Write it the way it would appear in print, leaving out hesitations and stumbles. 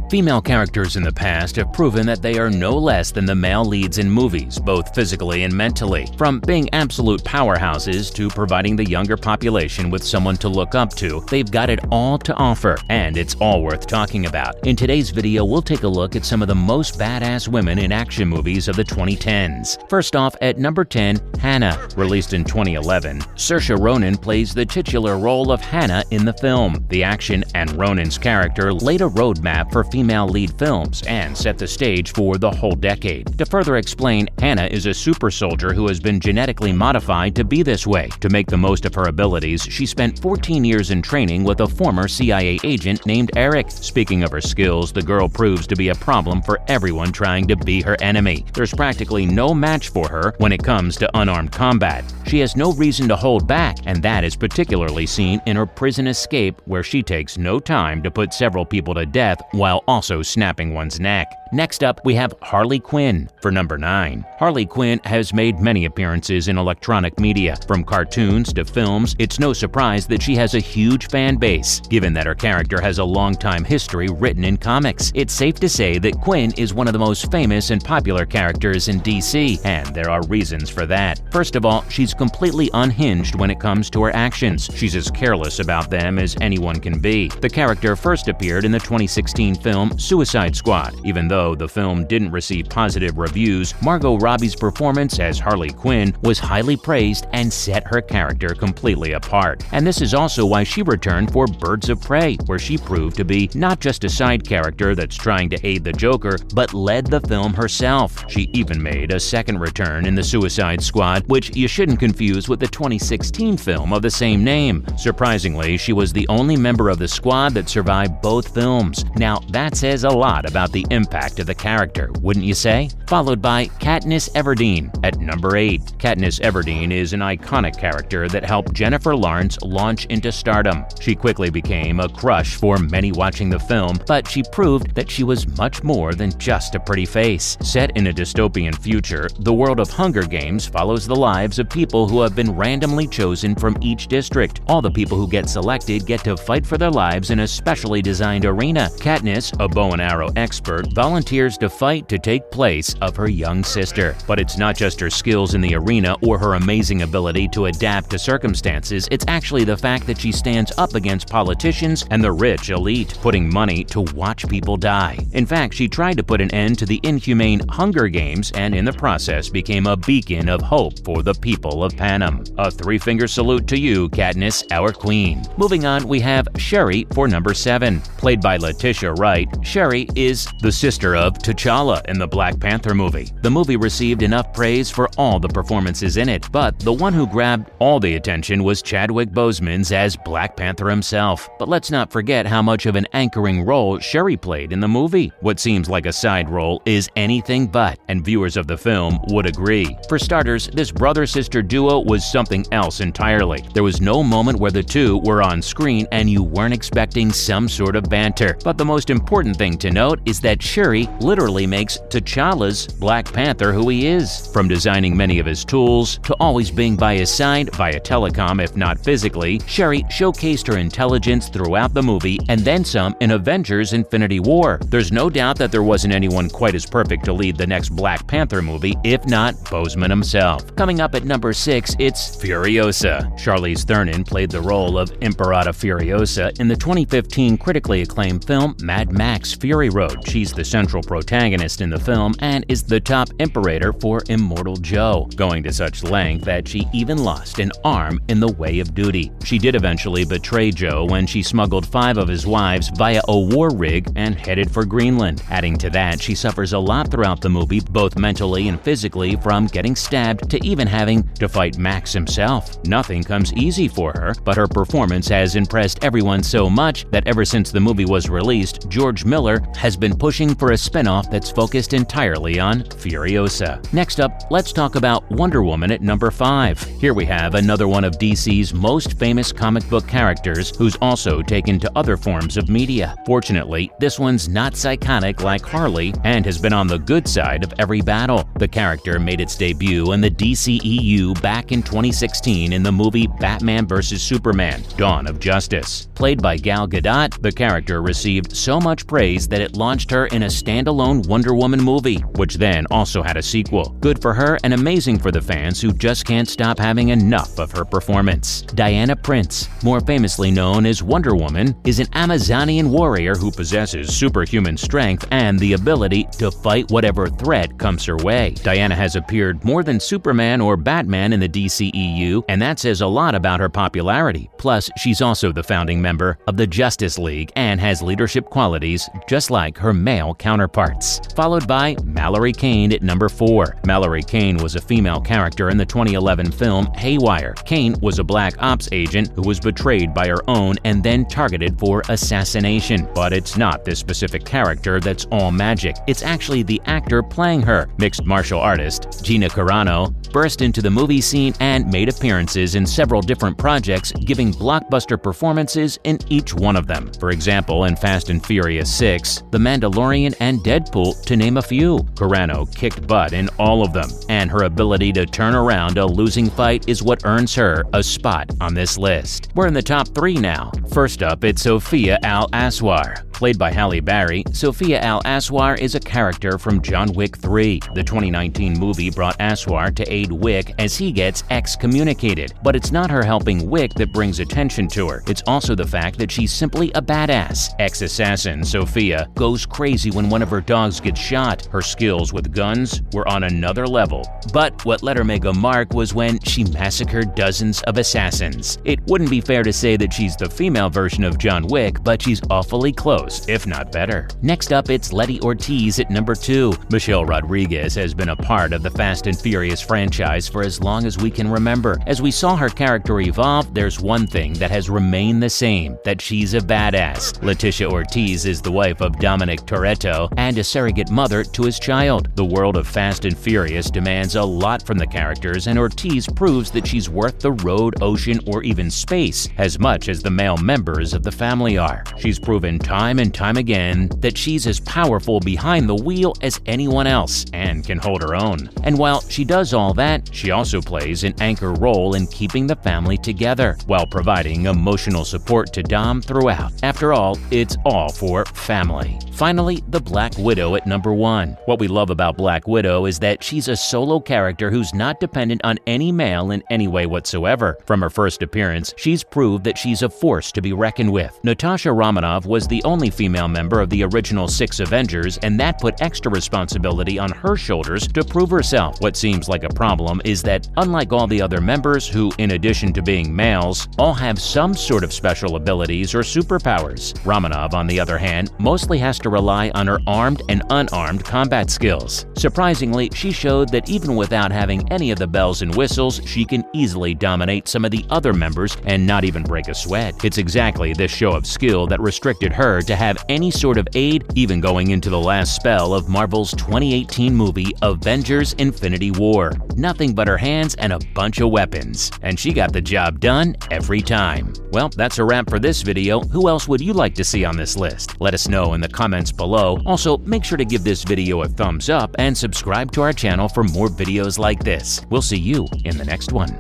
Female characters in the past have proven that they are no less than the male leads in movies, both physically and mentally. From being absolute powerhouses to providing the younger population with someone to look up to, they've got it all to offer, and it's all worth talking about. In today's video, we'll take a look at some of the most badass women in action movies of the 2010s. First off, at number 10, Hannah. Released in 2011, Saoirse Ronan plays the titular role of Hannah in the film. The action and Ronan's character laid a roadmap for female lead films and set the stage for the whole decade. To further explain, Hannah is a super soldier who has been genetically modified to be this way. To make the most of her abilities, she spent 14 years in training with a former CIA agent named Eric. Speaking of her skills, the girl proves to be a problem for everyone trying to be her enemy. There's practically no match for her when it comes to unarmed combat. She has no reason to hold back, and that is particularly seen in her prison escape, where she takes no time to put several people to death while also snapping one's neck. Next up, we have Harley Quinn for number 9. Harley Quinn has made many appearances in electronic media. From cartoons to films, it's no surprise that she has a huge fan base. Given that her character has a long-time history written in comics, it's safe to say that Quinn is one of the most famous and popular characters in DC, and there are reasons for that. First of all, she's completely unhinged when it comes to her actions. She's as careless about them as anyone can be. The character first appeared in the 2016 film Suicide Squad. Even though the film didn't receive positive reviews, Margot Robbie's performance as Harley Quinn was highly praised and set her character completely apart. And this is also why she returned for Birds of Prey, where she proved to be not just a side character that's trying to aid the Joker, but led the film herself. She even made a second return in the Suicide Squad, which you shouldn't confuse with the 2016 film of the same name. Surprisingly, she was the only member of the squad that survived both films. Now, that says a lot about the impact of the character, wouldn't you say? Followed by Katniss Everdeen at number 8. Katniss Everdeen is an iconic character that helped Jennifer Lawrence launch into stardom. She quickly became a crush for many watching the film, but she proved that she was much more than just a pretty face. Set in a dystopian future, the world of Hunger Games follows the lives of people who have been randomly chosen from each district. All the people who get selected get to fight for their lives in a specially designed arena. Katniss, a bow and arrow expert, volunteers to fight to take place of her young sister. But it's not just her skills in the arena or her amazing ability to adapt to circumstances, it's actually the fact that she stands up against politicians and the rich elite, putting money to watch people die. In fact, she tried to put an end to the inhumane Hunger Games and in the process became a beacon of hope for the people of Panem. A three-finger salute to you, Katniss, our queen. Moving on, we have Shuri for number 7. Played by Letitia Wright, Shuri is the sister of T'Challa in the Black Panther movie. The movie received enough praise for all the performances in it, but the one who grabbed all the attention was Chadwick Boseman's as Black Panther himself. But let's not forget how much of an anchoring role Shuri played in the movie. What seems like a side role is anything but, and viewers of the film would agree. For starters, this brother-sister duo was something else entirely. There was no moment where the two were on screen and you weren't expecting some sort of banter. But the most important thing to note is that Shuri literally makes T'Challa's Black Panther who he is. From designing many of his tools to always being by his side via telecom if not physically, Shuri showcased her intelligence throughout the movie and then some in Avengers Infinity War. There's no doubt that there wasn't anyone quite as perfect to lead the next Black Panther movie, if not Boseman himself. Coming up at number 6, it's Furiosa. Charlize Theron played the role of Imperator Furiosa in the 2015 critically acclaimed film Mad Max Fury Road. She's the central protagonist in the film and is the top imperator for Immortal Joe, going to such length that she even lost an arm in the way of duty. She did eventually betray Joe when she smuggled 5 of his wives via a war rig and headed for Greenland. Adding to that, she suffers a lot throughout the movie, both mentally and physically, from getting stabbed to even having to fight Max himself. Nothing comes easy for her, but her performance has impressed everyone so much that ever since the movie was released, George Miller has been pushing for a spin-off that's focused entirely on Furiosa. Next up, let's talk about Wonder Woman at number 5. Here we have another one of DC's most famous comic book characters who's also taken to other forms of media. Fortunately, this one's not psychotic like Harley and has been on the good side of every battle. The character made its debut in the DCEU back in 2016 in the movie Batman vs. Superman: Dawn of Justice. Played by Gal Gadot, the character received so much much praise that it launched her in a standalone Wonder Woman movie, which then also had a sequel. Good for her and amazing for the fans who just can't stop having enough of her performance. Diana Prince, more famously known as Wonder Woman, is an Amazonian warrior who possesses superhuman strength and the ability to fight whatever threat comes her way. Diana has appeared more than Superman or Batman in the DCEU, and that says a lot about her popularity. Plus, she's also the founding member of the Justice League and has leadership qualities just like her male counterparts. Followed by Mallory Kane at number 4. Mallory Kane was a female character in the 2011 film Haywire. Kane was a black ops agent who was betrayed by her own and then targeted for assassination. But it's not this specific character that's all magic. It's actually the actor playing her. Mixed martial artist Gina Carano burst into the movie scene and made appearances in several different projects, giving blockbuster performances in each one of them. For example, in Fast and Furious 6, The Mandalorian, and Deadpool, to name a few. Carano kicked butt in all of them, and her ability to turn around a losing fight is what earns her a spot on this list. We're in the top 3 now. First up, it's Sophia Al-Aswar. Played by Halle Berry, Sophia Al-Aswar is a character from John Wick 3. The 2019 movie brought Aswar to aid Wick as he gets excommunicated. But it's not her helping Wick that brings attention to her. It's also the fact that she's simply a badass. Ex-assassin Sophia goes crazy when one of her dogs gets shot. Her skills with guns were on another level. But what let her make a mark was when she massacred dozens of assassins. It wouldn't be fair to say that she's the female version of John Wick, but she's awfully close, if not better. Next up, it's Letty Ortiz at number 2. Michelle Rodriguez has been a part of the Fast and Furious franchise for as long as we can remember. As we saw her character evolve, there's one thing that has remained the same, that she's a badass. Letitia Ortiz is the wife of Dominic Toretto and a surrogate mother to his child. The world of Fast and Furious demands a lot from the characters, and Ortiz proves that she's worth the road, ocean, or even space as much as the male members of the family are. She's proven time and time again that she's as powerful behind the wheel as anyone else and can hold her own. And while she does all that, she also plays an anchor role in keeping the family together while providing emotional support to Dom throughout. After all, it's all for family. Finally, the Black Widow at number 1. What we love about Black Widow is that she's a solo character who's not dependent on any male in any way whatsoever. From her first appearance, she's proved that she's a force to be reckoned with. Natasha Romanoff was the only female member of the original 6 Avengers, and that put extra responsibility on her shoulders to prove herself. What seems like a problem is that, unlike all the other members who, in addition to being males, all have some sort of special abilities or superpowers, Romanoff, on the other hand, mostly has to rely on her armed and unarmed combat skills. Surprisingly, she showed that even without having any of the bells and whistles, she can easily dominate some of the other members and not even break a sweat. It's exactly this show of skill that restricted her to have any sort of aid, even going into the last spell of Marvel's 2018 movie Avengers: Infinity War. Nothing but her hands and a bunch of weapons. And she got the job done every time. Well, that's a wrap for this video. Who else would you like to see on this list? Let us know in the comments below. Also, make sure to give this video a thumbs up and subscribe to our channel for more videos like this. We'll see you in the next one.